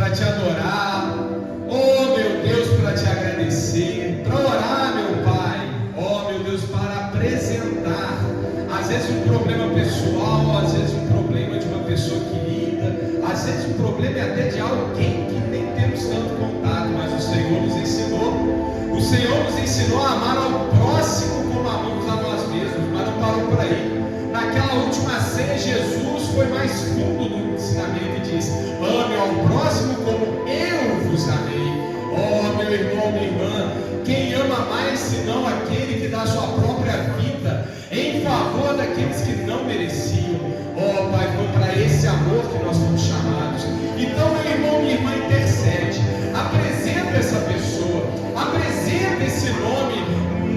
para te adorar, oh meu Deus, para te agradecer, para orar, meu Pai, oh meu Deus, para apresentar, às vezes um problema pessoal, às vezes um problema de uma pessoa querida, às vezes um problema é até de alguém que nem temos tanto contato, mas o Senhor nos ensinou a amar ao próximo como amamos a nós mesmos, mas não parou por aí. Naquela última ceia, Jesus foi mais fundo no ensinamento e disse: ame ao próximo como eu vos amei. Oh, meu irmão, minha irmã, quem ama mais senão aquele que dá sua própria vida em favor daqueles que não mereciam? Oh, Pai, foi para esse amor que nós fomos chamados. Então, meu irmão, minha irmã, intercede, apresenta essa pessoa, apresenta esse nome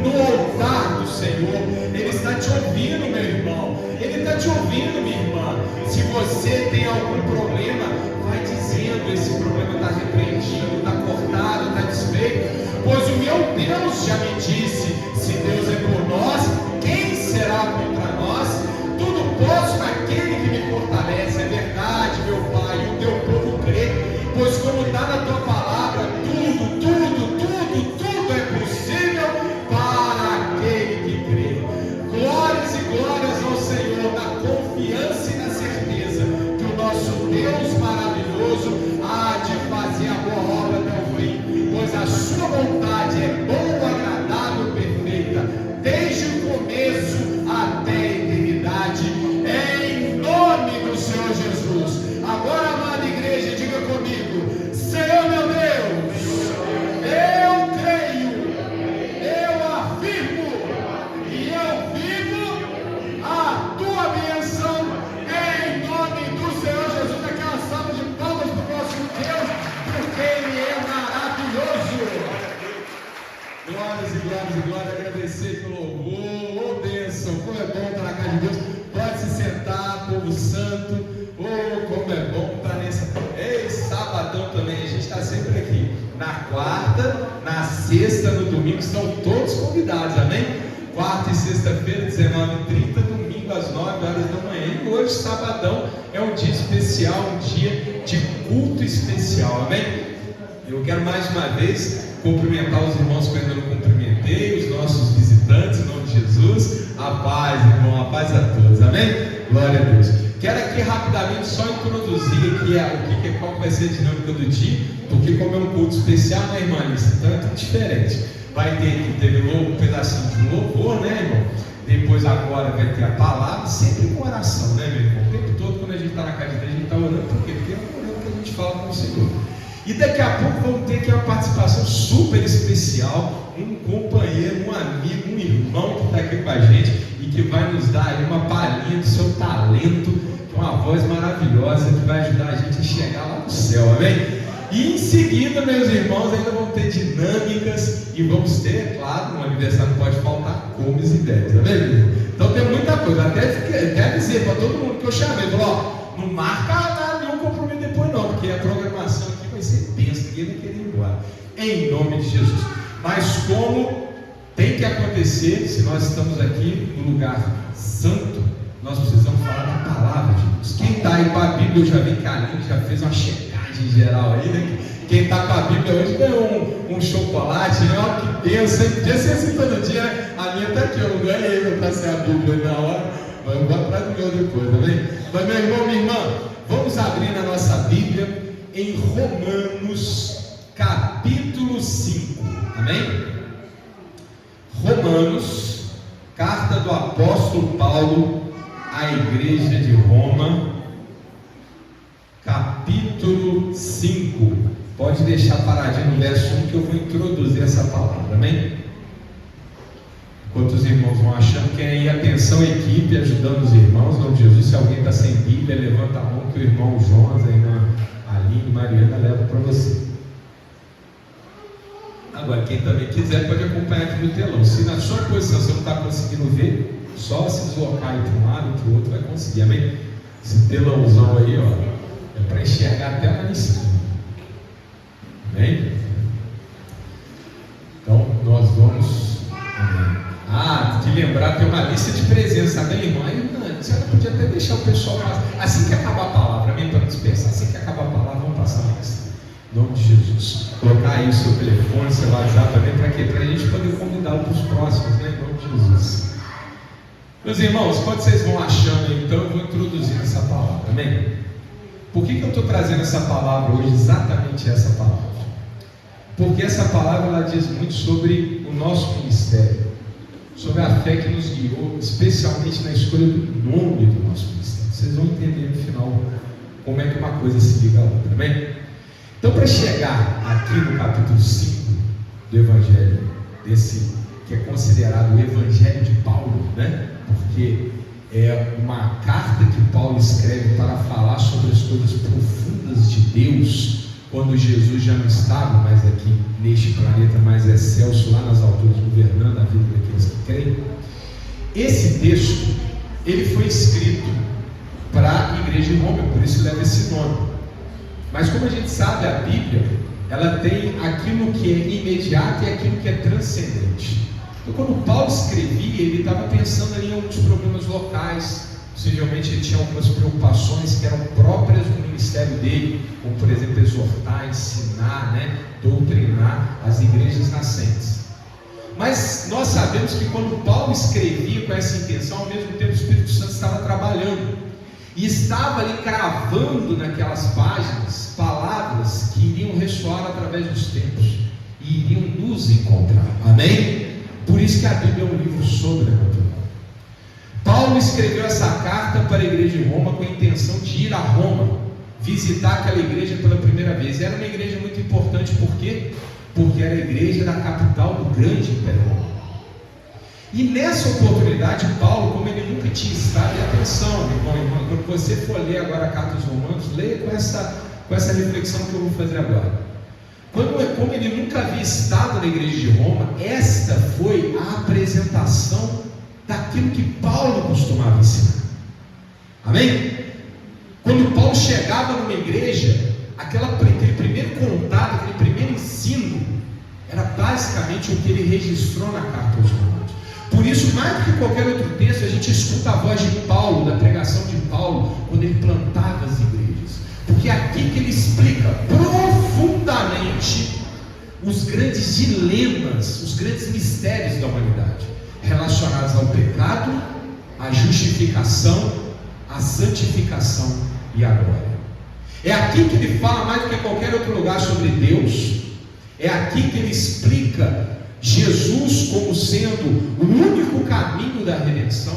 no altar do Senhor. Ele está te ouvindo, meu irmão, Ele está te ouvindo, minha irmã. Se você tem algum problema, vai dizendo: esse problema está repreendido, está cortado, está desfeito, pois o meu Deus já me disse: se Deus é por nós, quem será contra nós? Tudo posso naquele que me fortalece. É verdade, meu Pai, e o teu povo crê, pois como está na tua palavra, tudo é possível para aquele que crê. Glórias e glórias ao Senhor, na confiança e na certeza que o nosso Deus maravilhoso há de fazer a boa obra até o fim, pois a sua vontade é boa, agradável, perfeita, desde o começo até a eternidade, em nome do Senhor Jesus. Agora, amada igreja, diga comigo: Senhor meu Deus, eu creio, eu afirmo e eu vivo a tua bênção em nome do Senhor Jesus. Aquela salva de palmas para o nosso Deus, porque Ele é maravilhoso. Glórias e glórias e glórias, agradecer pelo louvor, oh bênção, como é bom estar na casa de Deus. Pode se sentar, povo santo, oh como é bom estar nesse, ei, sabadão também, a gente está sempre aqui, na quarta, na sexta, no domingo, estão todos convidados, amém? Quarta e sexta-feira, 19h30, domingo às 9 horas da manhã, e hoje, sabadão, é um dia especial, um dia de culto especial, amém? Eu quero mais uma vez cumprimentar os irmãos que eu ainda não cumprimentei, os nossos visitantes, em nome de Jesus. A paz, irmão, a paz a todos, amém? Glória a Deus. Quero aqui rapidamente só introduzir aqui qual vai ser a dinâmica do dia, porque como é um culto especial, né, irmã Alice? Então é tudo diferente. Vai ter aqui, teve um pedacinho de louvor, né, irmão? Depois agora vai ter a palavra, sempre com oração, né, meu irmão? O tempo todo, quando a gente está na casa de Deus, a gente está orando, por quê? Porque é orando que a gente fala com o Senhor. E daqui a pouco vamos ter aqui uma participação super especial, um companheiro, um amigo, um irmão que está aqui com a gente e que vai nos dar aí uma palhinha do seu talento, com uma voz maravilhosa que vai ajudar a gente a chegar lá no céu, amém? E em seguida, meus irmãos, ainda vão ter dinâmicas e vamos ter, claro, no aniversário não pode faltar comes e bebes, amém? Então tem muita coisa, até dizer para todo mundo que eu chamei, falou, ó, não marca nada, nenhum compromisso depois não, porque a programação aqui vai ser tensa, ninguém vai querer ir embora, em nome de Jesus. Mas como tem que acontecer, se nós estamos aqui no lugar santo, nós precisamos falar da palavra de Deus. Quem está aí com a Bíblia, eu já vi que a Aline já fez uma checagem geral aí, né? Quem está com a Bíblia hoje ganhou um chocolate, né? Olha que pensa, podia ser assim todo dia, né? A minha está aqui, eu não ganhei, eu passei a Bíblia na hora, mas eu vou atrás do meu depois, amém? Mas meu irmão, minha irmã, vamos abrir na nossa Bíblia em Romanos, capítulo 5, amém? Romanos, carta do apóstolo Paulo à igreja de Roma, capítulo 5, pode deixar paradinho no verso 1 que eu vou introduzir essa palavra, amém? Enquanto os irmãos vão achando, quem aí, atenção equipe, ajudando os irmãos, em nome de Jesus, se alguém está sem Bíblia, levanta a mão que o irmão Jonas, a irmã Aline, Mariana leva para você. Agora, quem também quiser pode acompanhar aqui no telão. Se na sua posição você não está conseguindo ver, só se deslocar aí para um lado que o outro vai conseguir, amém? Esse telãozão aí, ó, é para enxergar até lá em cima, amém? Então, nós vamos, amém. De lembrar, tem uma lista de presença, amém, irmã? A senhora podia até deixar o pessoal passar, assim que acabar a palavra, amém? Para não dispersar, assim que acabar a palavra, vamos passar a lista. Em nome de Jesus. Colocar aí o seu telefone, seu WhatsApp também, para quê? Para a gente poder convidá-lo para os próximos, né? Em nome de Jesus. Meus irmãos, quando vocês vão achando aí, então eu vou introduzir essa palavra, amém? Por que eu estou trazendo essa palavra hoje, exatamente essa palavra? Porque essa palavra ela diz muito sobre o nosso ministério, sobre a fé que nos guiou, especialmente na escolha do nome do nosso ministério. Vocês vão entender no final como é que uma coisa se liga à outra, amém? Então, para chegar aqui no capítulo 5 do Evangelho, desse que é considerado o Evangelho de Paulo, né? Porque é uma carta que Paulo escreve para falar sobre as coisas profundas de Deus, quando Jesus já não estava mais aqui neste planeta, mas é excelso lá nas alturas, governando a vida daqueles que creem. Esse texto, ele foi escrito para a igreja de Roma, por isso leva esse nome. Mas como a gente sabe, a Bíblia, ela tem aquilo que é imediato e aquilo que é transcendente. Então, quando Paulo escrevia, ele estava pensando ali em alguns problemas locais. Possivelmente ele tinha algumas preocupações que eram próprias do ministério dele, como por exemplo exortar, ensinar, né, doutrinar as igrejas nascentes. Mas nós sabemos que quando Paulo escrevia com essa intenção, ao mesmo tempo o Espírito Santo estava trabalhando e estava ali cravando naquelas páginas palavras que iriam ressoar através dos tempos e iriam nos encontrar, amém? Por isso que a Bíblia é um livro sobrenatural. Paulo escreveu essa carta para a igreja de Roma com a intenção de ir a Roma, visitar aquela igreja pela primeira vez. Era uma igreja muito importante, por quê? Porque era a igreja da capital do grande Império Romano. E nessa oportunidade, Paulo, como ele nunca tinha estado, e atenção, irmão, quando você for ler agora a carta aos Romanos, leia com essa reflexão que eu vou fazer agora. Como ele nunca havia estado na igreja de Roma, esta foi a apresentação daquilo que Paulo costumava ensinar, amém? Quando Paulo chegava numa igreja, aquele primeiro contato, aquele primeiro ensino, era basicamente o que ele registrou na carta aos Romanos. Por isso, mais do que qualquer outro texto, a gente escuta a voz de Paulo, da pregação de Paulo, quando ele plantava as igrejas, porque é aqui que ele explica profundamente os grandes dilemas, os grandes mistérios da humanidade, relacionados ao pecado, à justificação, à santificação e à glória. É aqui que ele fala mais do que qualquer outro lugar sobre Deus. É aqui que ele explica Jesus como sendo o único caminho da redenção.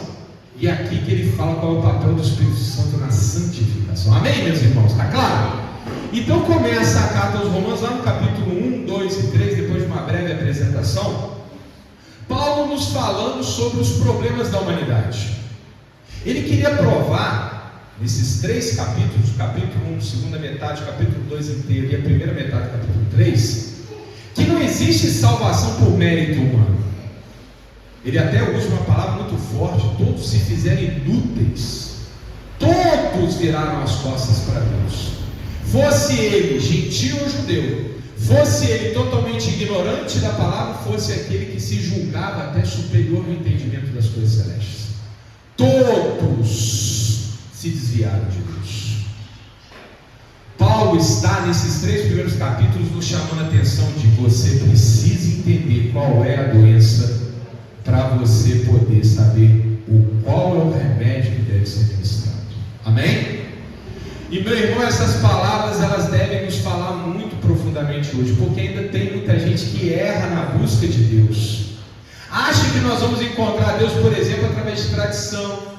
E é aqui que ele fala qual é o papel do Espírito Santo na santificação. Amém, meus irmãos? Está claro? Então começa a carta aos Romanos lá no capítulo 1, 2 e 3, depois de uma breve apresentação, Paulo nos falando sobre os problemas da humanidade. Ele queria provar, nesses três capítulos, capítulo 1, segunda metade, capítulo 2 inteiro e a primeira metade do capítulo 3, que não existe salvação por mérito humano. Ele até usa uma palavra muito forte: todos se fizerem inúteis, todos viraram as costas para Deus, fosse ele gentil ou judeu, fosse ele totalmente ignorante da palavra, fosse aquele que se julgava até superior no entendimento das coisas celestes. Todos se desviaram de Deus. Paulo está nesses três primeiros capítulos nos chamando a atenção de você precisa entender qual é a doença para você poder saber qual é o remédio que deve ser ministrado. Amém? E meu irmão, essas palavras elas devem nos falar muito profundamente hoje, porque ainda tem muita gente que erra na busca de Deus. Acha que nós vamos encontrar Deus, por exemplo, através de tradição,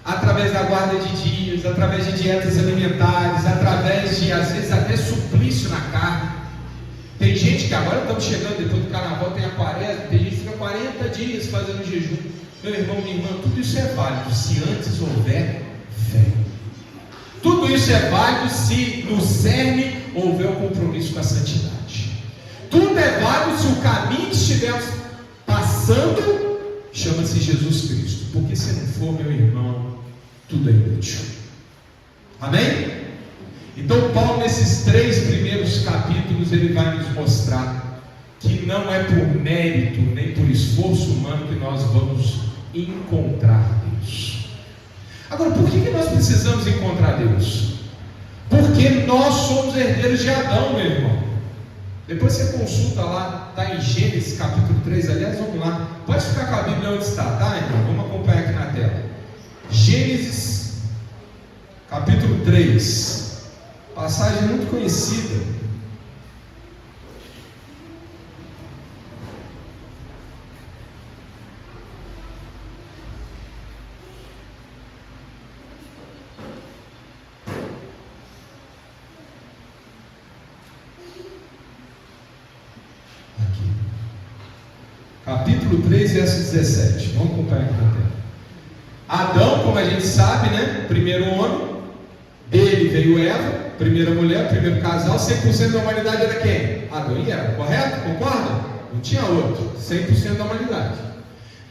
através da guarda de dias, através de dietas alimentares, através de, às vezes, até suplício na carne. Tem gente que agora estamos chegando, depois do carnaval tem a quaresma, tem gente que fica 40 dias fazendo jejum. Meu irmão, minha irmã, tudo isso é válido se antes houver fé. Tudo isso é válido se no cerne houver um compromisso com a santidade. Tudo é válido se o caminho que estivermos passando chama-se Jesus Cristo. Porque se não for, meu irmão, tudo é inútil. Amém? Então Paulo, nesses três primeiros capítulos, ele vai nos mostrar que não é por mérito nem por esforço humano que nós vamos encontrar Deus. Agora, por que nós precisamos encontrar Deus? Porque nós somos herdeiros de Adão, meu irmão. Depois você consulta lá, está em Gênesis capítulo 3, aliás, vamos lá. Pode ficar com a Bíblia onde está, tá, irmão? Vamos acompanhar aqui na tela. Gênesis capítulo 3, passagem muito conhecida. Capítulo 3, verso 17. Vamos acompanhar aqui na tela. Adão, como a gente sabe, né? Primeiro homem. Dele veio Eva, primeira mulher, primeiro casal. 100% da humanidade era quem? Adão e Eva, correto? Concorda? Não tinha outro. 100% da humanidade.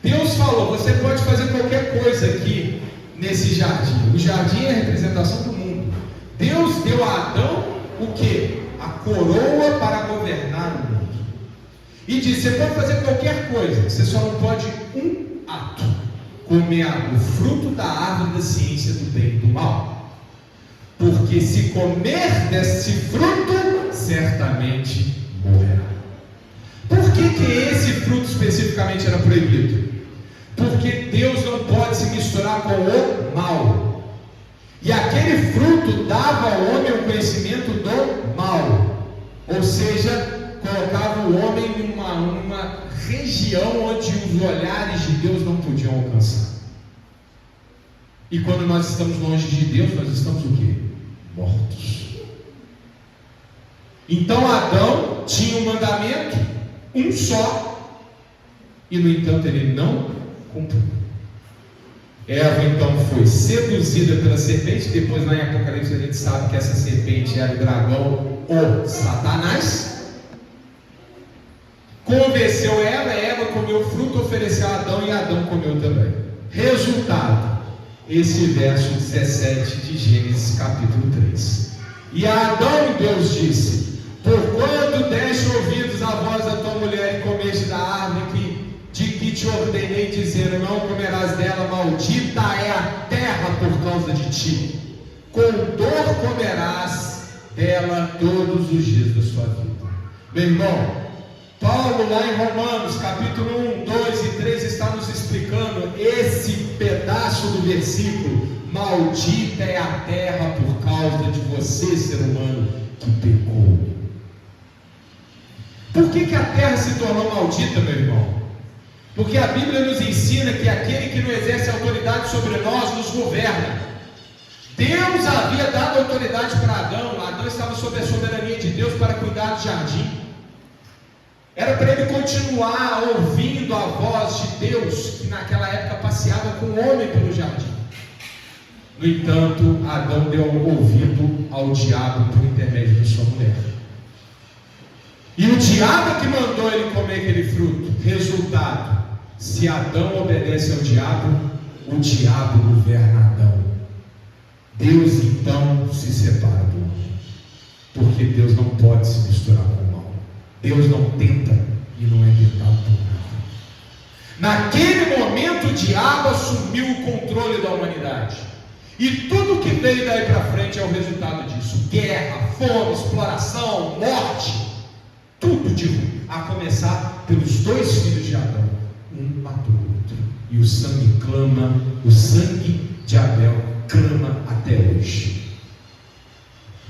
Deus falou: você pode fazer qualquer coisa aqui nesse jardim. O jardim é a representação do mundo. Deus deu a Adão o que? A coroa para governar o mundo. E diz: você pode fazer qualquer coisa, você só não pode um ato: comer o fruto da árvore da ciência do bem e do mal. Porque se comer desse fruto, certamente morrerá. Por que esse fruto especificamente era proibido? Porque Deus não pode se misturar com o mal. E aquele fruto dava ao homem o conhecimento do mal. Ou seja, colocava o homem numa região onde os olhares de Deus não podiam alcançar. E quando nós estamos longe de Deus, nós estamos o quê? Mortos. Então Adão tinha um mandamento, um só, e no entanto ele não cumpriu. Eva então foi seduzida pela serpente. Depois lá em Apocalipse a gente sabe que essa serpente era o dragão ou Satanás. Convenceu ela, Eva comeu o fruto, ofereceu a Adão e Adão comeu também. Resultado, esse verso 17 de Gênesis capítulo 3. E a Adão Deus disse: porquanto deste ouvidos a voz da tua mulher e comeste da árvore de que te ordenei, dizendo: não comerás dela, maldita é a terra por causa de ti, com dor comerás dela todos os dias da sua vida. Meu irmão, Paulo lá em Romanos capítulo 1, 2 e 3 está nos explicando esse pedaço do versículo: maldita é a terra por causa de você, ser humano, que pecou. Por que a terra se tornou maldita, meu irmão? Porque a Bíblia nos ensina que aquele que não exerce autoridade sobre nós nos governa. Deus havia dado autoridade para Adão. Adão estava sob a soberania de Deus para cuidar do jardim. Era para ele continuar ouvindo a voz de Deus, que naquela época passeava com o homem pelo jardim. No entanto, Adão deu ouvido ao diabo por intermédio de sua mulher. E o diabo que mandou ele comer aquele fruto. Resultado: se Adão obedece ao diabo, o diabo governa Adão. Deus então se separa do homem, porque Deus não pode se misturar com o mal. Deus não tenta e não é tentado por nada. Naquele momento o diabo assumiu o controle da humanidade. E tudo que veio daí para frente é o resultado disso: guerra, fome, exploração, morte. Tudo de ruim, a começar pelos dois filhos de Adão. Um matou o outro, e o sangue clama, o sangue de Abel clama até hoje.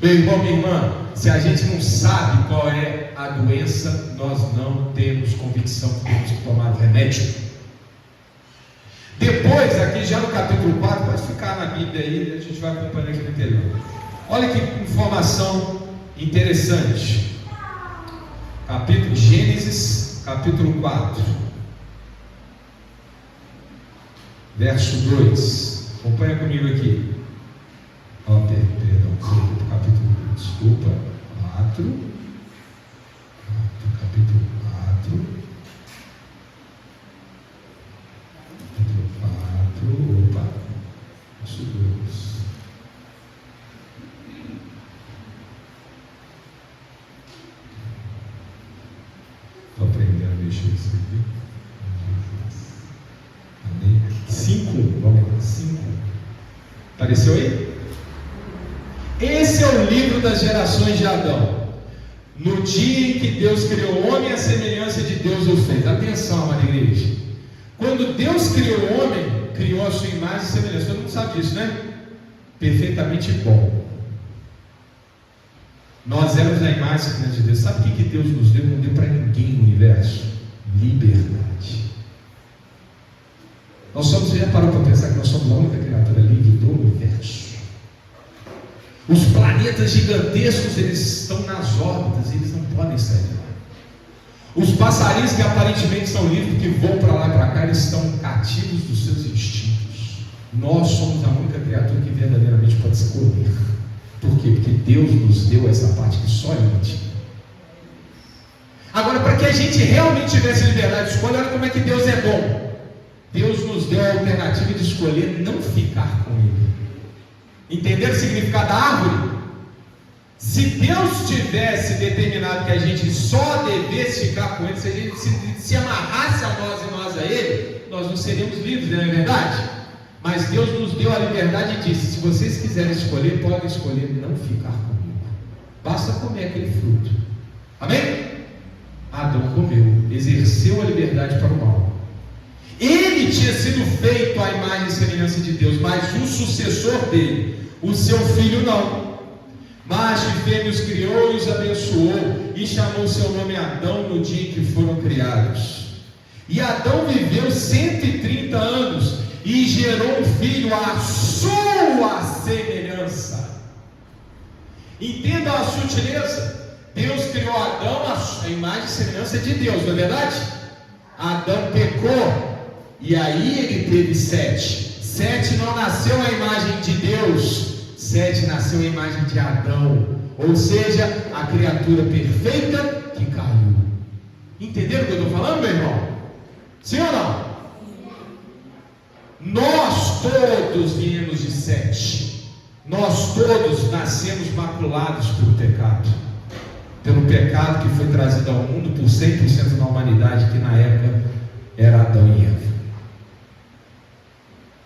Meu irmão, minha irmã, se a gente não sabe qual é a doença, nós não temos convicção que temos que tomar o remédio. Depois, aqui já no capítulo 4, pode ficar na Bíblia aí, a gente vai acompanhando aqui no interior. Olha que informação interessante. Gênesis capítulo 4, verso 2. Acompanha comigo aqui. Perdão, capítulo 4, desculpa. 4, capítulo 4, verso 2. Estou aprendendo a mexer isso aqui. Amém. 5, vamos lá, 5. Apareceu aí? Esse é o livro das gerações de Adão. No dia em que Deus criou o homem, a semelhança de Deus o fez. Atenção, amada igreja. Quando Deus criou o homem, criou a sua imagem e semelhança. Todo mundo sabe disso, né? Perfeitamente bom. Nós éramos a imagem e semelhança de Deus. Sabe o que Deus nos deu? Não deu para ninguém no universo. Liberdade. Você já parou para pensar que nós somos a única criatura livre do universo? Os planetas gigantescos, eles estão nas órbitas, eles não podem sair de lá. Os passarinhos que aparentemente são livres, que voam para lá e para cá, eles estão cativos dos seus instintos. Nós somos a única criatura que verdadeiramente pode escolher. Por quê? Porque Deus nos deu essa parte que só Ele tinha. Agora, para que a gente realmente tivesse liberdade de escolha, olha como é que Deus é bom. Deus nos deu a alternativa de escolher não ficar com Ele. Entenderam o significado da árvore? Se Deus tivesse determinado que a gente só devesse ficar com Ele, se a gente se amarrasse a nós e nós a Ele, nós não seríamos livres, não é verdade? Mas Deus nos deu a liberdade e disse: se vocês quiserem escolher, podem escolher não ficar comigo. Basta comer aquele fruto. Amém? Adão comeu, exerceu a liberdade para o mal. Ele tinha sido feito à imagem e semelhança de Deus, mas o sucessor dele, o seu filho, não. Macho e fêmea os criou e os abençoou, e chamou seu nome Adão no dia em que foram criados. E Adão viveu 130 anos e gerou um filho à sua semelhança. Entenda a sutileza. Deus criou Adão à imagem e semelhança de Deus, não é verdade? Adão pecou. E aí ele teve Sete. Sete não nasceu à imagem de Deus, Sete nasceu à imagem de Adão, ou seja, a criatura perfeita que caiu. Entenderam o que eu estou falando, meu irmão? Sim ou não? Nós todos viemos de Sete. Nós todos nascemos maculados pelo pecado. Pelo pecado que foi trazido ao mundo por 100% da humanidade, que na época era Adão e Eva.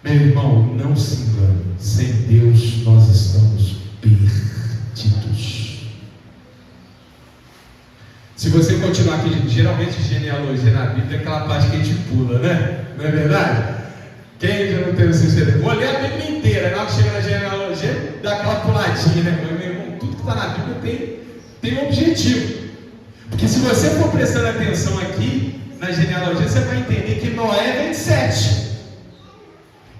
Meu irmão, não se engane, sem Deus nós estamos perdidos. Se você continuar aqui, geralmente genealogia na Bíblia é aquela parte que a gente pula, né? Não é verdade? Quem já não teve sinceridade? Vou ler a Bíblia inteira, na hora que chega na genealogia, dá aquela puladinha, né? Meu irmão, tudo que está na Bíblia tem um objetivo. Porque se você for prestando atenção aqui na genealogia, você vai entender que Noé vem de Sete.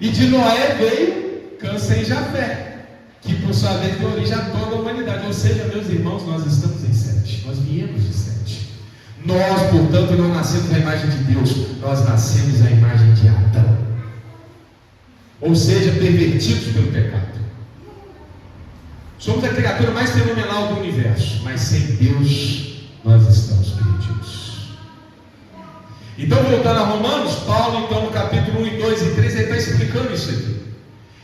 E de Noé veio Cã, Sem e Jafé, que por sua vez deu origem a toda a humanidade. Ou seja, meus irmãos, nós estamos em Sete. Nós viemos de Sete. Nós, portanto, não nascemos à imagem de Deus, nós nascemos à imagem de Adão. Ou seja, pervertidos pelo pecado. Somos a criatura mais fenomenal do universo, mas sem Deus nós estamos perdidos. Então, voltando a Romanos, Paulo, então, no capítulo 1, 2 e 3, ele está explicando isso aqui.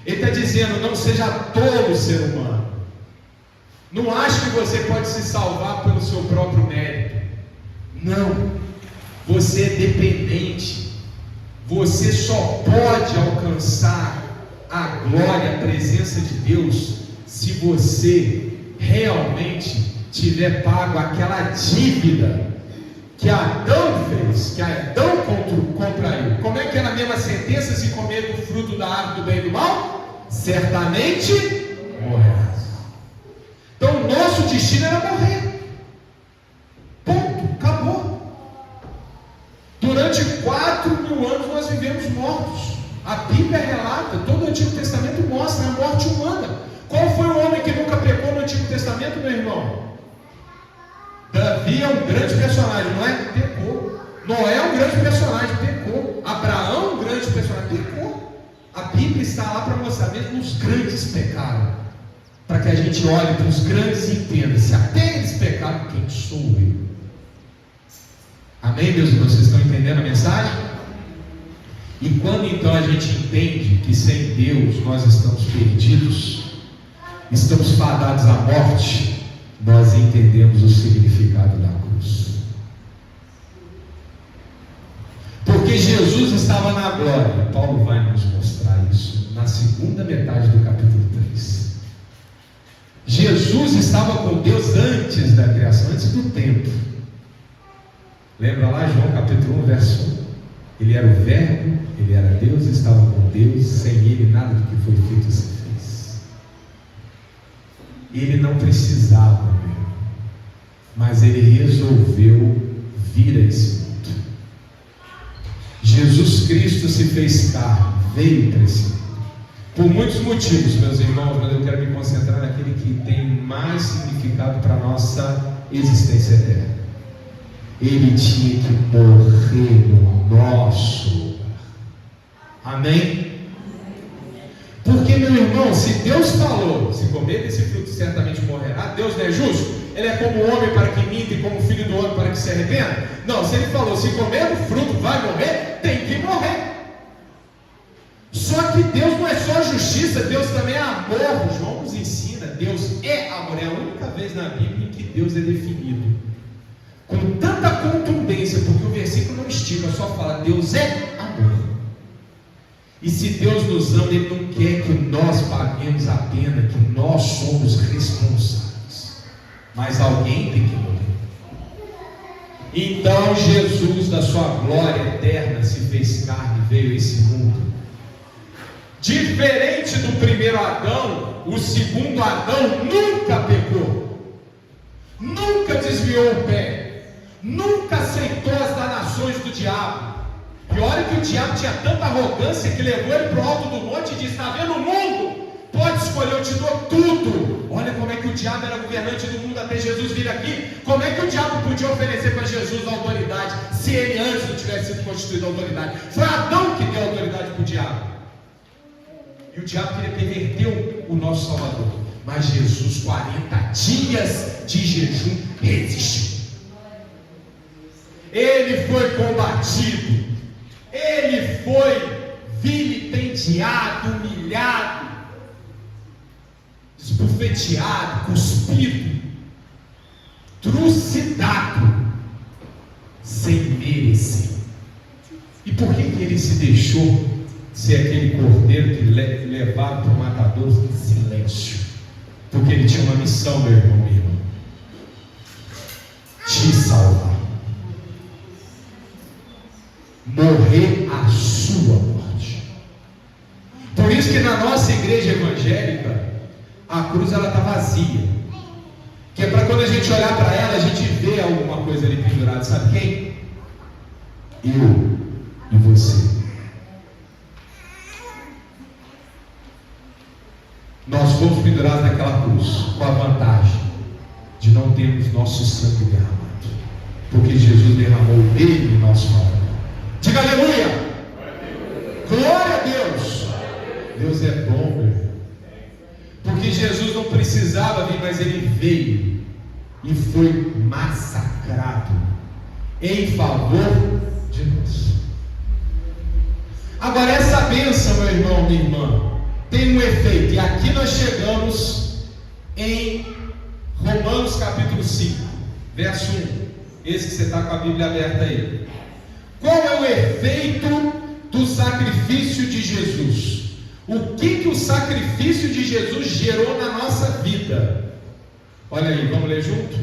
Ele está dizendo: não seja tolo ser humano. Não ache que você pode se salvar pelo seu próprio mérito. Não. Você é dependente. Você só pode alcançar a glória, a presença de Deus, se você realmente tiver pago aquela dívida que Adão fez, que Adão contraiu. Como é que é na mesma sentença: se comer do fruto da árvore do bem e do mal, certamente morrerás. Então o nosso destino era morrer. Ponto, acabou. Durante 4.000 anos nós vivemos mortos. A Bíblia relata, todo o Antigo Testamento mostra a morte humana. Qual foi o homem que nunca pecou no Antigo Testamento, meu irmão? Davi é um grande personagem, não é? Pecou. Noé é um grande personagem, pecou. Abraão é um grande personagem, pecou. A Bíblia está lá para mostrar mesmo os grandes pecaram, para que a gente olhe para os grandes e entenda: se até eles pecaram, quem sou eu? Amém, meus irmãos? Vocês estão entendendo a mensagem? E quando então a gente entende que sem Deus nós estamos perdidos, estamos fadados à morte, nós entendemos o significado da cruz. Porque Jesus estava na glória. Paulo vai nos mostrar isso na segunda metade do capítulo 3. Jesus estava com Deus antes da criação, antes do tempo. Lembra lá João capítulo 1, verso 1? Ele era o Verbo, ele era Deus, estava com Deus, sem ele nada do que foi feito se fez. Ele não precisava mesmo, mas ele resolveu vir a esse mundo. Jesus Cristo se fez carne, veio para esse mundo. Por muitos motivos, meus irmãos, mas eu quero me concentrar naquele que tem mais significado para a nossa existência eterna. Ele tinha que morrer no nosso lugar. Amém? Porque, meu irmão, se Deus falou, se comer desse fruto certamente morrerá, Deus não é justo? Ele é como o homem para que minta e como o filho do homem para que se arrependa? Não, se ele falou, se comer o fruto vai morrer, tem que morrer. Só que Deus não é só justiça, Deus também é amor. João nos ensina, Deus é amor. É a única vez na Bíblia em que Deus é definido com tanta contundência, porque o versículo não estica, só fala, Deus é amor. E se Deus nos ama, Ele não quer que nós paguemos a pena, que nós somos responsáveis, mas alguém tem que morrer. Então Jesus, da sua glória eterna, se fez carne e veio a esse mundo. Diferente do primeiro Adão, o segundo Adão nunca pecou, nunca desviou o pé, nunca aceitou as danações do diabo. E olha que o diabo tinha tanta arrogância que levou ele para o alto do monte e disse: está vendo o mundo? Pode escolher, eu te dou tudo. Olha como é que o diabo era governante do mundo até Jesus vir aqui. Como é que o diabo podia oferecer para Jesus a autoridade, se ele antes não tivesse sido constituído a autoridade? Foi Adão que deu a autoridade para o diabo. E o diabo queria perverter o nosso Salvador. Mas Jesus, 40 dias de jejum, resistiu. Ele foi combatido, ele foi vilipendiado, humilhado, esbufeteado, cuspido, trucidado, sem merecer. E por que ele se deixou ser aquele cordeiro que levava para o matador em silêncio? Porque ele tinha uma missão, meu irmão, minha irmã: te salvar, morrer a sua morte. Por isso que na nossa igreja evangélica a cruz ela está vazia, que é para quando a gente olhar para ela a gente vê alguma coisa ali pendurada. Sabe quem? Eu e você. Nós fomos pendurados naquela cruz com a vantagem de não termos nosso sangue derramado, porque Jesus derramou dele em nosso favor. Diga aleluia! Glória a Deus! Deus é bom, meu irmão. Porque Jesus não precisava vir, mas ele veio e foi massacrado em favor de nós. Agora essa bênção, meu irmão, minha irmã, tem um efeito, e aqui nós chegamos em Romanos capítulo 5, verso 1. Esse que você está com a Bíblia aberta aí. Qual é o efeito do sacrifício de Jesus? O que o sacrifício de Jesus gerou na nossa vida? Olha aí, vamos ler junto?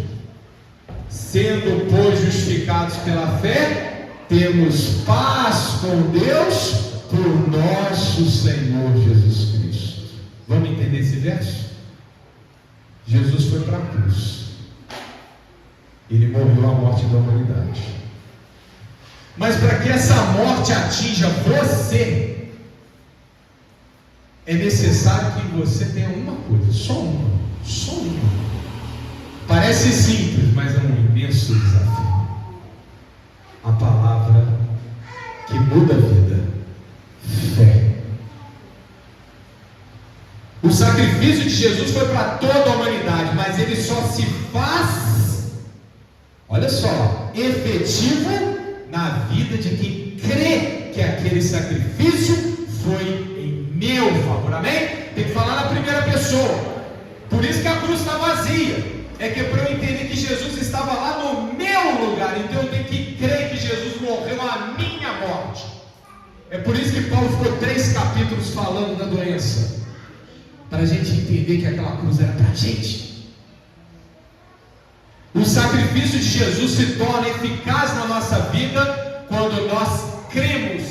Sendo, pois, justificados pela fé, temos paz com Deus por nosso Senhor Jesus Cristo. Vamos entender esse verso? Jesus foi para a cruz, ele morreu a morte da humanidade, mas para que essa morte atinja você, é necessário que você tenha uma coisa, só uma. Parece simples, mas é um imenso desafio. A palavra que muda a vida: fé. O sacrifício de Jesus foi para toda a humanidade, mas ele só se faz, olha só, efetivo na vida de quem crê que aquele sacrifício foi em meu favor. Amém? Tem que falar na primeira pessoa. Por isso que a cruz está vazia. É que para eu entender que Jesus estava lá no meu lugar, então eu tenho que crer que Jesus morreu a minha morte. É por isso que Paulo ficou 3 capítulos falando da doença. para a gente entender que aquela cruz era para a gente. O sacrifício de Jesus se torna eficaz na nossa vida quando nós cremos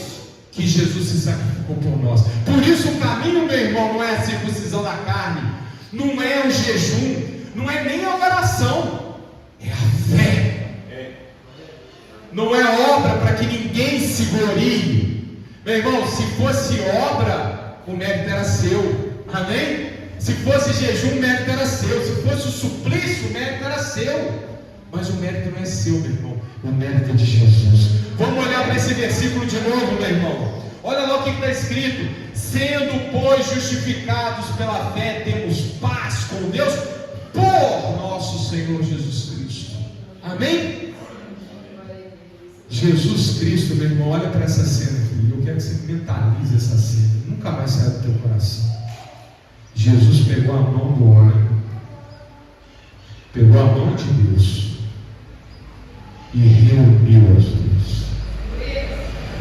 que Jesus se sacrificou por nós. Por isso o caminho, meu irmão, não é a circuncisão da carne, não é o jejum, não é nem a oração, é a fé. Não é obra para que ninguém se glorie. Meu irmão, se fosse obra, o mérito era seu. Amém? Se fosse jejum, o mérito era seu. Se fosse o suplício, o mérito era seu. Mas o mérito não é seu, meu irmão. O mérito é de Jesus. Vamos olhar para esse versículo de novo, meu irmão. Olha lá o que está escrito: sendo, pois, justificados pela fé, temos paz com Deus por nosso Senhor Jesus Cristo. Amém? Jesus Cristo, meu irmão, olha para essa cena aqui. Eu quero que você mentalize essa cena. Nunca mais sai do teu coração. Jesus pegou a mão do homem, pegou a mão de Deus e reuniu as duas.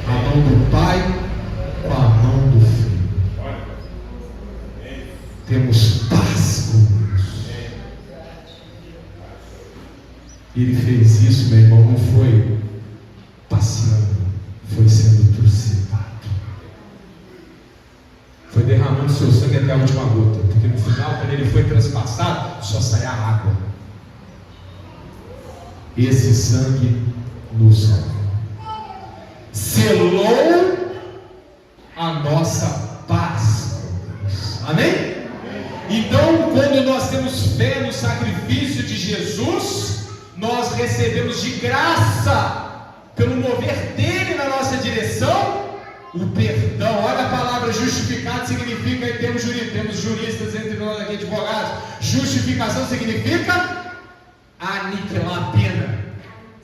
A mão do Pai com a mão do Filho. Temos paz com Deus. Ele fez isso, meu irmão, não foi passeando, foi sendo crucificado. Foi derramando seu sangue até a última gota, porque no final, quando ele foi transpassado, só saía água. Esse sangue nos salvou, selou a nossa paz com Deus. Amém? Então, quando nós temos fé no sacrifício de Jesus, nós recebemos de graça, pelo mover dele na nossa direção, o perdão. Olha a palavra justificado significa, e temos juristas entre nós aqui, advogados. Justificação significa aniquilar a pena,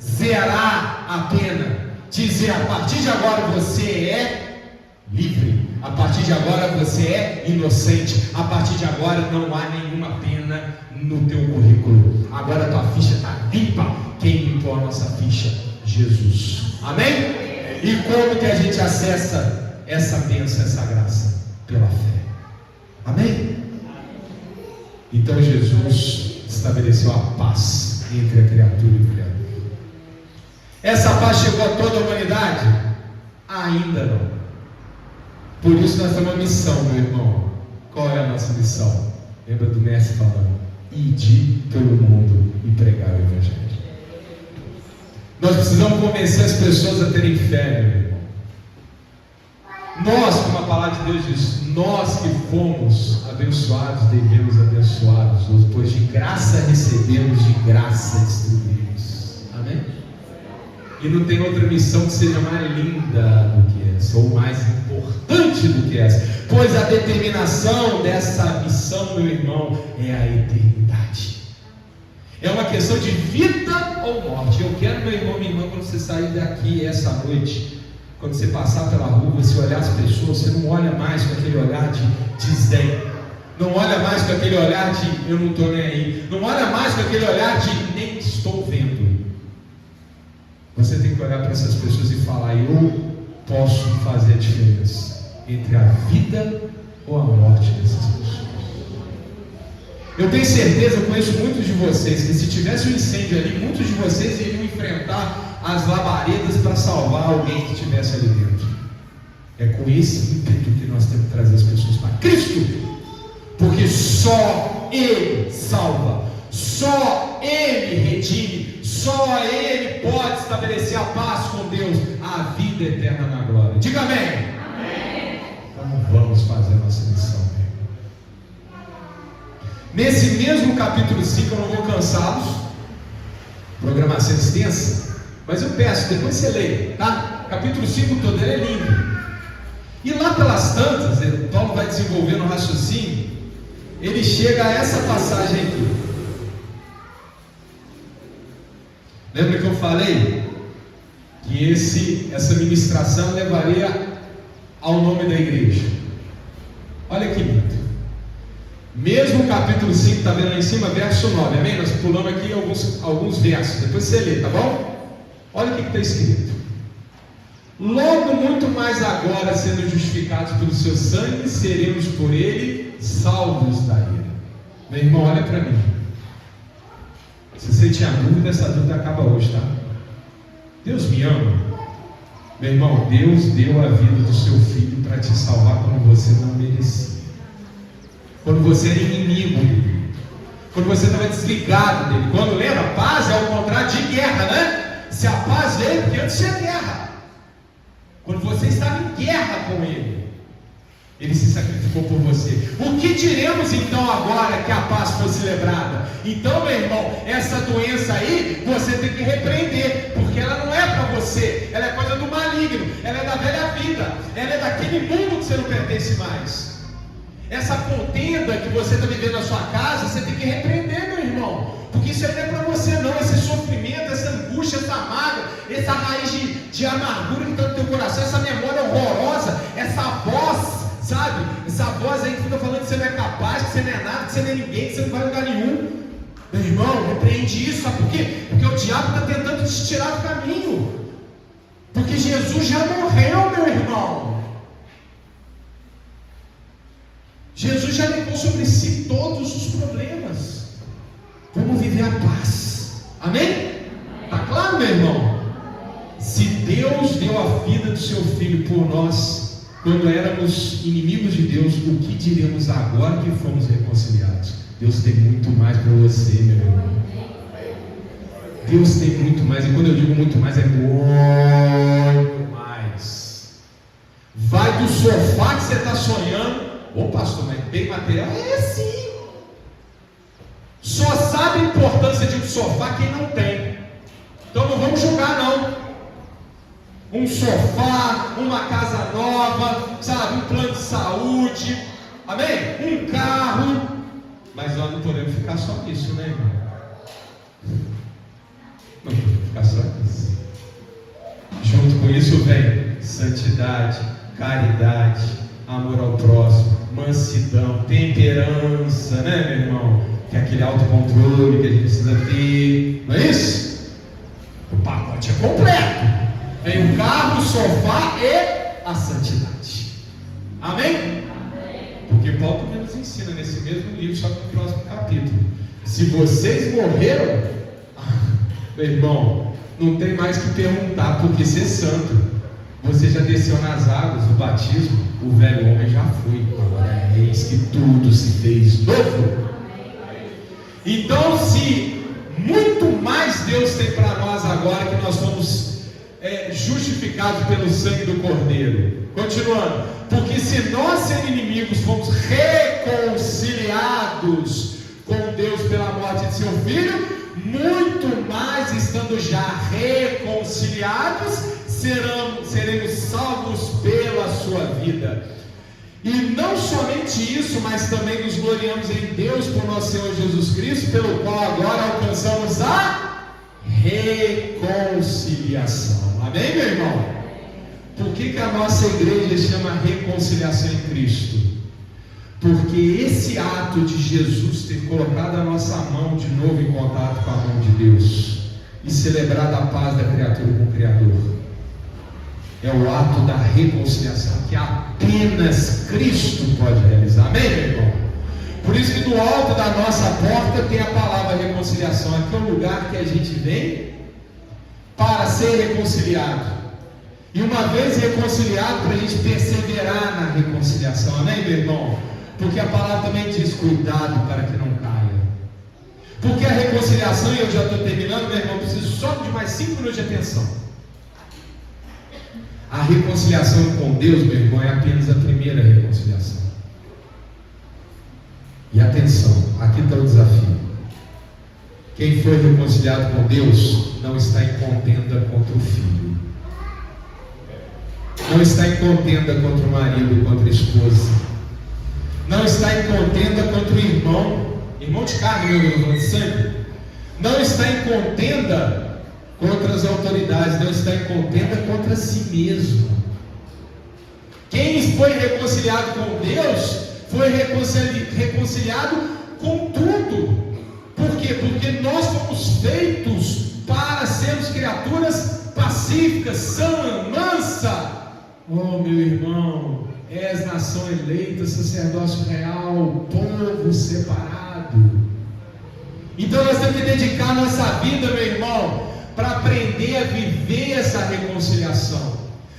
zerar a pena, dizer: a partir de agora você é livre, a partir de agora você é inocente, a partir de agora não há nenhuma pena no teu currículo, agora a tua ficha está limpa. Quem limpou a nossa ficha? Jesus. Amém? E como que a gente acessa essa bênção, essa graça? Pela fé. Amém? Então Jesus estabeleceu a paz entre a criatura e o Criador. Essa paz chegou a toda a humanidade? Ainda não. Por isso nós temos uma missão, meu irmão. Qual é a nossa missão? Lembra do mestre falando: ide pelo mundo e pregar o Evangelho. Nós precisamos convencer as pessoas a terem fé, meu irmão. Nós, como a palavra de Deus diz, nós que fomos abençoados, devemos abençoar os outros, pois de graça recebemos, de graça distribuímos. Amém? E não tem outra missão que seja mais linda do que essa, ou mais importante do que essa, pois a determinação dessa missão, meu irmão, é a eternidade. É uma questão de vida ou morte. Eu quero, meu irmão, minha irmã, quando você sair daqui essa noite, quando você passar pela rua, você olhar as pessoas, você não olha mais com aquele olhar de desdém, não olha mais com aquele olhar de eu não estou nem aí, não olha mais com aquele olhar de nem estou vendo. Você tem que olhar para essas pessoas e falar: eu posso fazer a diferença entre a vida ou a morte dessas pessoas. Eu tenho certeza, eu conheço muitos de vocês, que se tivesse um incêndio ali, muitos de vocês iriam enfrentar as labaredas para salvar alguém que estivesse ali dentro. É com esse ímpeto que nós temos que trazer as pessoas para Cristo, porque só Ele salva, só Ele redime, só Ele pode estabelecer a paz com Deus, a vida eterna na glória. Diga amém. Amém. Então vamos fazer a nossa missão. Nesse mesmo capítulo 5, eu não vou cansá-los, programação extensa, mas eu peço, depois você lê, tá? Capítulo 5 todo, ele é lindo. E lá pelas tantas, Paulo vai desenvolvendo o raciocínio, ele chega a essa passagem aqui. Lembra que eu falei que essa ministração levaria ao nome da igreja? Olha que lindo. Mesmo o capítulo 5, está vendo lá em cima, verso 9, amém? Nós pulamos aqui alguns versos, depois você lê, tá bom? Olha o que está escrito: Logo, muito mais agora, sendo justificados pelo seu sangue, seremos por ele salvos da ira. Meu irmão, olha para mim. Se você tinha dúvida, essa dúvida acaba hoje, tá? Deus me ama. Meu irmão, Deus deu a vida do seu filho para te salvar quando você não merecia. Quando você era inimigo dele. Quando você estava desligado dele. Quando lembra, paz é o contrário de guerra, né? Se a paz veio, porque antes tinha guerra. Quando você estava em guerra com ele, ele se sacrificou por você. O que diremos então agora que a paz foi celebrada? Então, meu irmão, essa doença aí, você tem que repreender, porque ela não é para você, ela é coisa do maligno, ela é da velha vida, ela é daquele mundo que você não pertence mais. Essa contenda que você está vivendo na sua casa, você tem que repreender, meu irmão, porque isso aí não é para você não, esse sofrimento, essa angústia, essa mágoa, essa raiz de amargura que está no teu coração, essa memória horrorosa, essa voz, sabe? Essa voz aí que fica falando que você não é capaz, que você não é nada, que você não é ninguém, que você não vai a lugar nenhum. Meu irmão, repreende isso, sabe por quê? Porque o diabo está tentando te tirar do caminho. Porque Jesus já morreu, meu irmão. Jesus já levou sobre si todos os problemas. Vamos viver a paz. Amém? Está claro, meu irmão? Se Deus deu a vida do seu filho por nós, quando éramos inimigos de Deus, o que diremos agora que fomos reconciliados? Deus tem muito mais para você, meu irmão. Deus tem muito mais, e quando eu digo muito mais, é muito mais. Vai do sofá que você está sonhando. Ô pastor, mas tem material? É sim. Só sabe a importância de um sofá quem não tem. Então não vamos julgar não. Um sofá, uma casa nova, sabe, um plano de saúde, amém? Um carro. Mas nós não podemos ficar só nisso, né, irmão? Não podemos ficar só nisso. Junto com isso vem santidade, caridade, amor ao próximo, mansidão, temperança, né, meu irmão? Que é aquele autocontrole que a gente precisa ter, não é isso? O pacote é completo. Vem o carro, o sofá e a santidade. Amém? Amém. Porque Paulo também nos ensina nesse mesmo livro, só que no próximo capítulo. Se vocês morreram, meu irmão, não tem mais que perguntar, porque ser santo, você já desceu nas águas do batismo, o velho homem já foi. Agora eis que tudo se fez novo. Então, se muito mais Deus tem para nós agora que nós fomos justificados pelo sangue do Cordeiro. Continuando, porque se nós sendo inimigos fomos reconciliados com Deus pela morte de seu Filho, muito mais estando já reconciliados, seremos salvos pela sua vida. E não somente isso, mas também nos gloriamos em Deus por nosso Senhor Jesus Cristo, pelo qual agora alcançamos a reconciliação. Amém, meu irmão? Por que a nossa igreja chama reconciliação em Cristo? Porque esse ato de Jesus ter colocado a nossa mão de novo em contato com a mão de Deus e celebrado a paz da criatura com o Criador é o ato da reconciliação que apenas Cristo pode realizar. Amém, meu irmão? Por isso que do alto da nossa porta tem a palavra reconciliação. Aqui é o lugar que a gente vem para ser reconciliado. E uma vez reconciliado, para a gente perseverar na reconciliação. Amém, meu irmão? Porque a palavra também diz: cuidado para que não caia. Porque a reconciliação, e eu já estou terminando, meu irmão, preciso só de mais 5 minutos de atenção. A reconciliação com Deus, meu irmão, é apenas a primeira reconciliação. E atenção, aqui está o desafio. Quem foi reconciliado com Deus não está em contenda contra o filho, não está em contenda contra o marido, contra a esposa, não está em contenda contra o irmão de carne, meu irmão de sangue, não está em contenda contra as autoridades, não está em contenda contra si mesmo. Quem foi reconciliado com Deus foi reconciliado com tudo. Por quê? Porque nós fomos feitos para sermos criaturas pacíficas, sãs, mansas. Oh, meu irmão, és nação eleita, sacerdócio real, povo separado. Então nós temos que dedicar nossa vida, meu irmão, para aprender a viver essa reconciliação,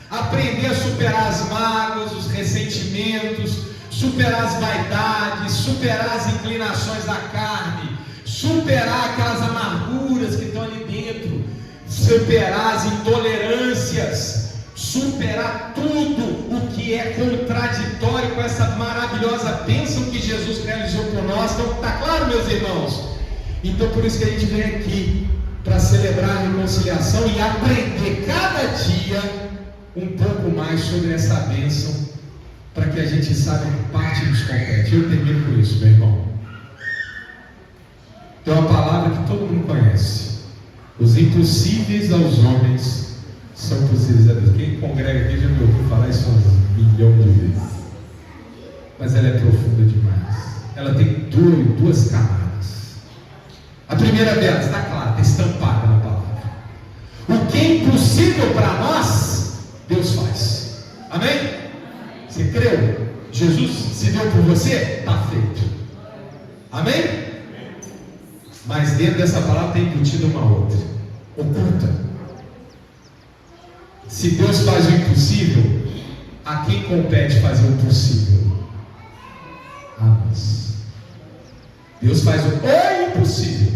aprender a superar as mágoas, os ressentimentos, superar as vaidades, superar as inclinações da carne, superar aquelas amarguras que estão ali dentro, superar as intolerâncias, superar tudo o que é contraditório com essa maravilhosa bênção que Jesus realizou por nós. Então, está claro, meus irmãos? Então, por isso que a gente vem aqui, para celebrar a reconciliação e aprender cada dia um pouco mais sobre essa bênção, para que a gente saiba que parte nos compete. Eu termino com isso, meu irmão. Tem uma palavra que todo mundo conhece: os impossíveis aos homens são possíveis a Deus. Quem congrega aqui já me ouviu falar isso uns milhões de vezes, mas ela é profunda demais. Ela tem duas camadas. A primeira delas está clara, está estampada na palavra: o que é impossível para nós, Deus faz. Amém? Você creu? Jesus se deu por você? Está feito. Amém? Mas dentro dessa palavra tem embutida uma outra, oculta. Se Deus faz o impossível, a quem compete fazer o possível? A nós. Deus faz o impossível,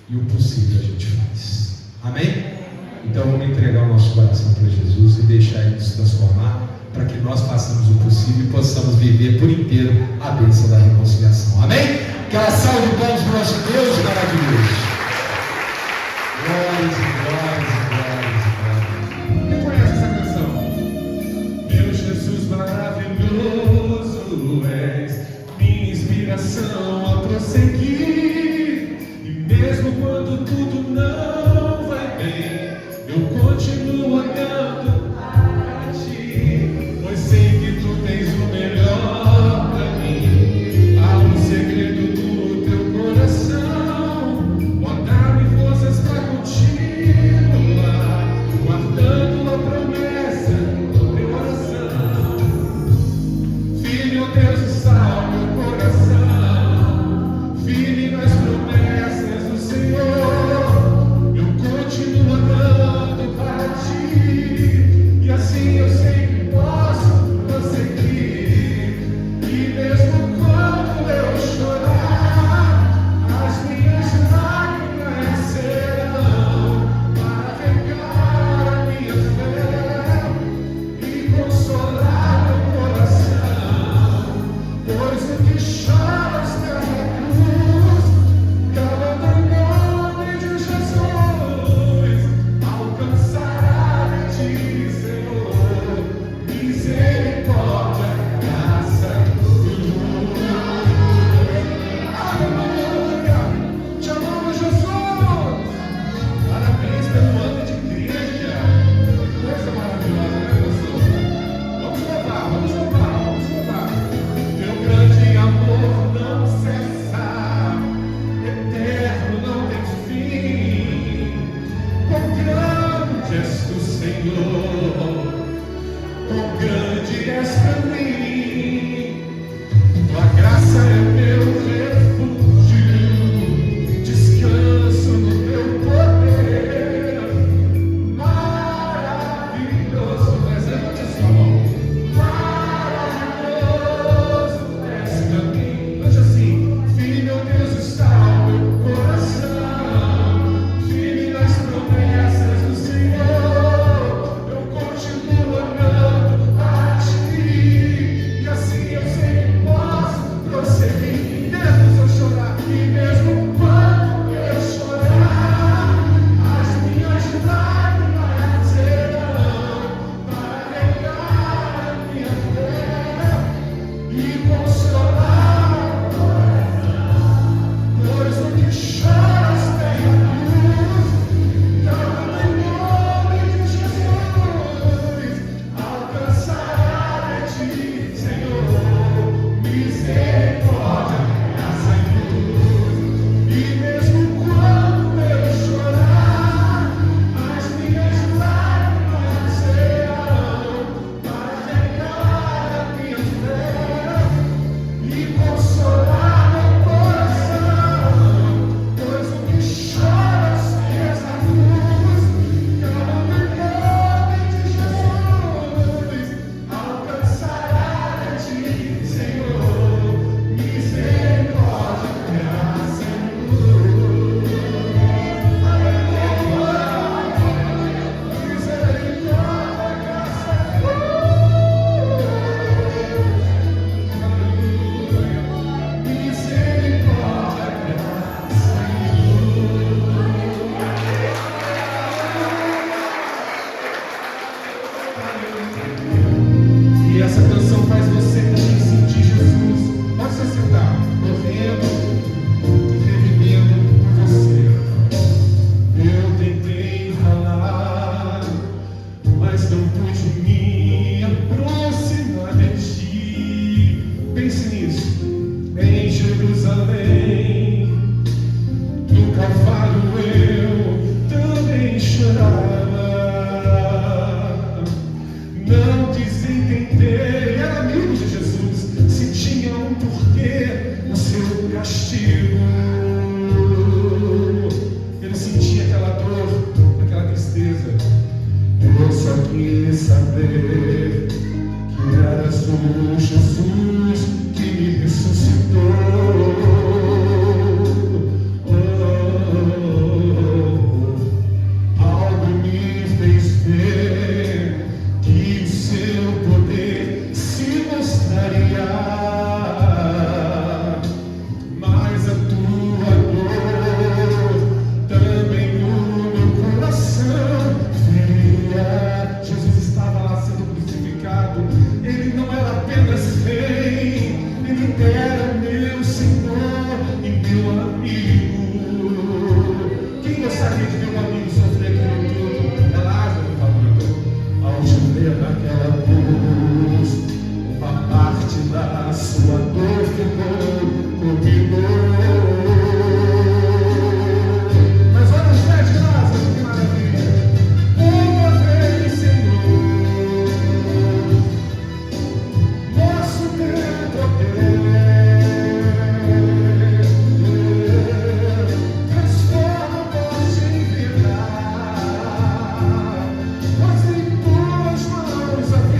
e o possível a gente faz. Amém? Então vamos entregar o nosso coração para Jesus e deixar Ele nos transformar, para que nós façamos o possível e possamos viver por inteiro a bênção da reconciliação. Amém? Aquela salva de palmas para o nosso Deus maravilhoso. Glórias e glórias e glórias. Quem conhece essa canção? Meu Jesus maravilhoso és, minha inspiração a prosseguir, e mesmo quando tudo não vai bem, eu continuo olhando para ti, pois sei que tu tens o melhor para mim. Há um segredo do teu coração, guardar-me forças para continuar, guardando a promessa do teu coração. Filho, Deus, e salva meu coração, firme nas promessas do Senhor. Eu continuo andando para ti, e assim eu sei que posso prosseguir. E mesmo quando eu chorar, as minhas lágrimas serão para regar a minha fé e consolar meu coração. Pois o que chora está na cruz, calando o nome de Jesus, alcançará de ti, Senhor. E essa canção faz você também sentir Jesus. Pode se sentar, morrendo e revivendo por você. Eu tentei falar, mas não pude me aproximar de ti. Pense nisso. Em Jerusalém, no Calvário eu também chorava. Não desentender, era amigo de Jesus, se tinha um porquê no seu castigo. Ele sentia aquela dor, aquela tristeza. Eu só quis saber que eras tu, Jesus, que me ressuscitou. Algo me fez ver que o seu poder se mostraria, mas a tua dor também no meu coração feria. Jesus estava lá sendo crucificado, ele não era apenas rei, ele era meu Senhor e meu amigo. Quem gostaria de ver um amigo sofrer aquilo tudo? É Lázaro falando. Ao te ver naquela cruz, uma parte da sua dor ficou comigo. Mas olha os pés de Lázaro, que maravilha. Uma vez, Senhor, nosso teu poder transforma a morte em vida, pois em tuas mãos a vida.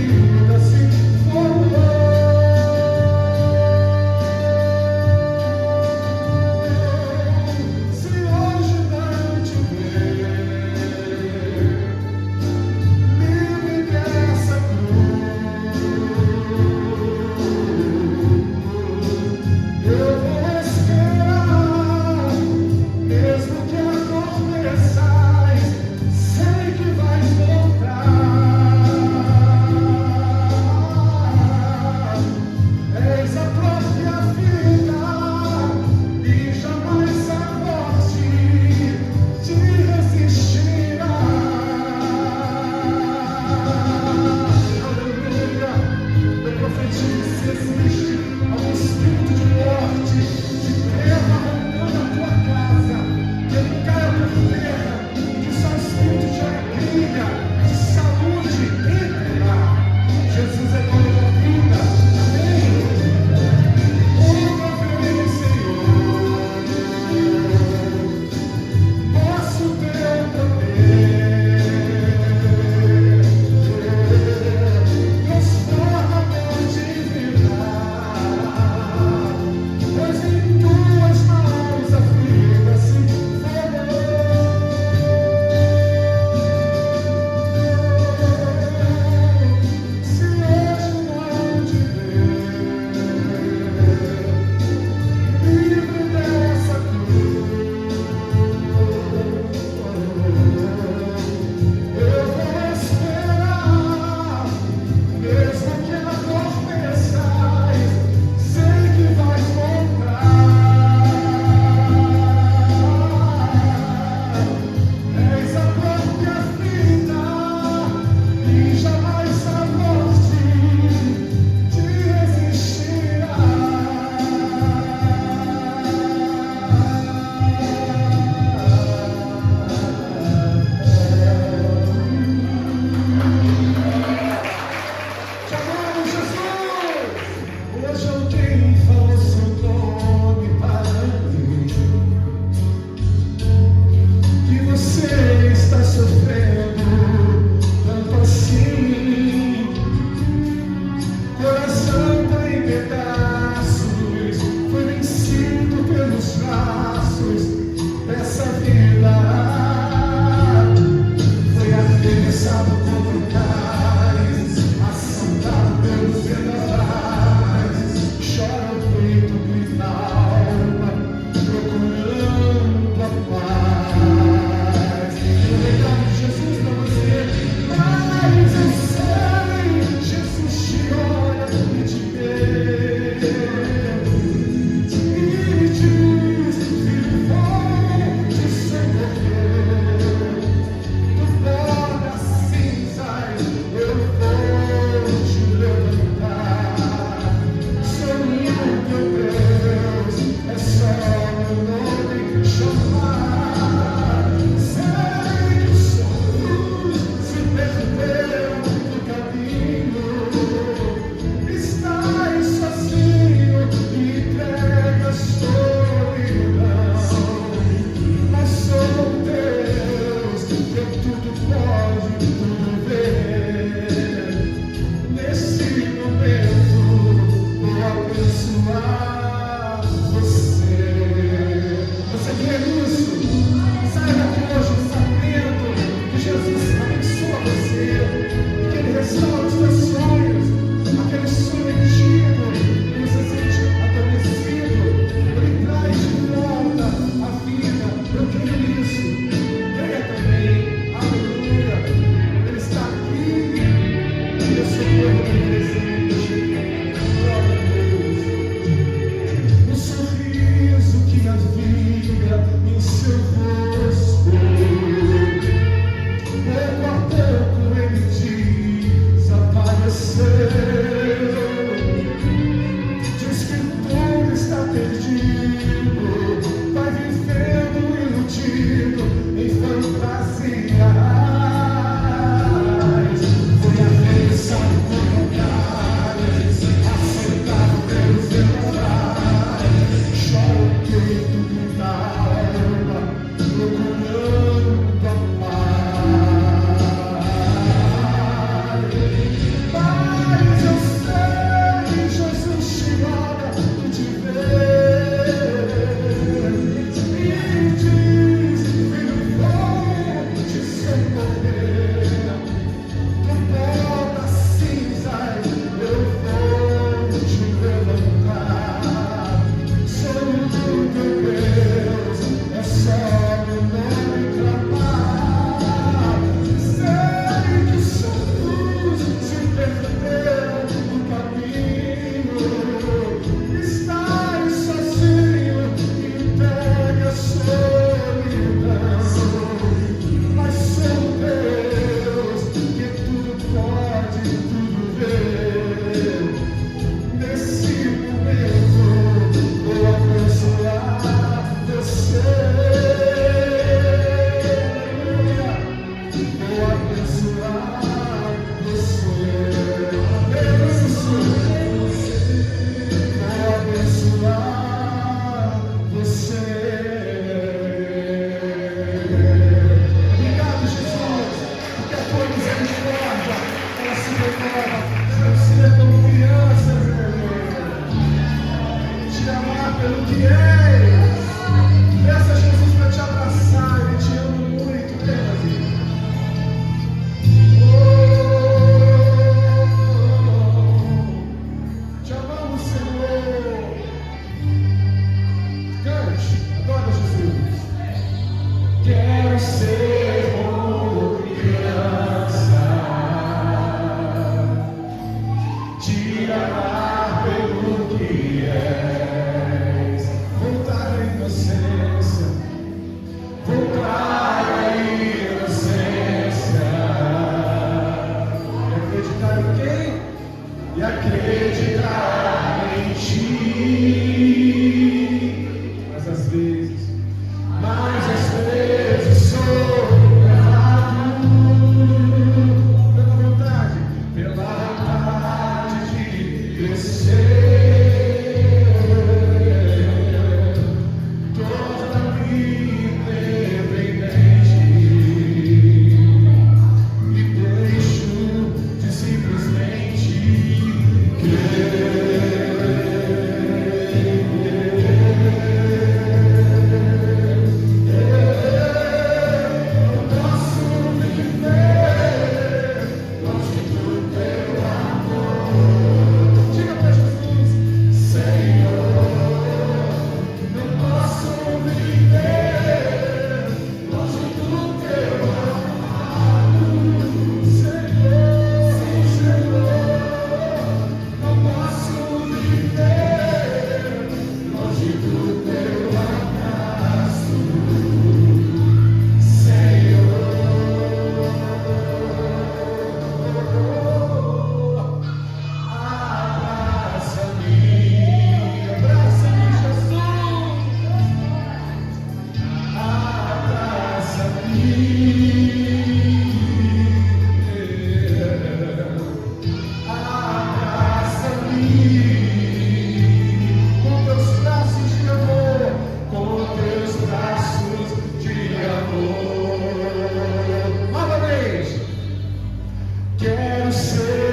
Quero ser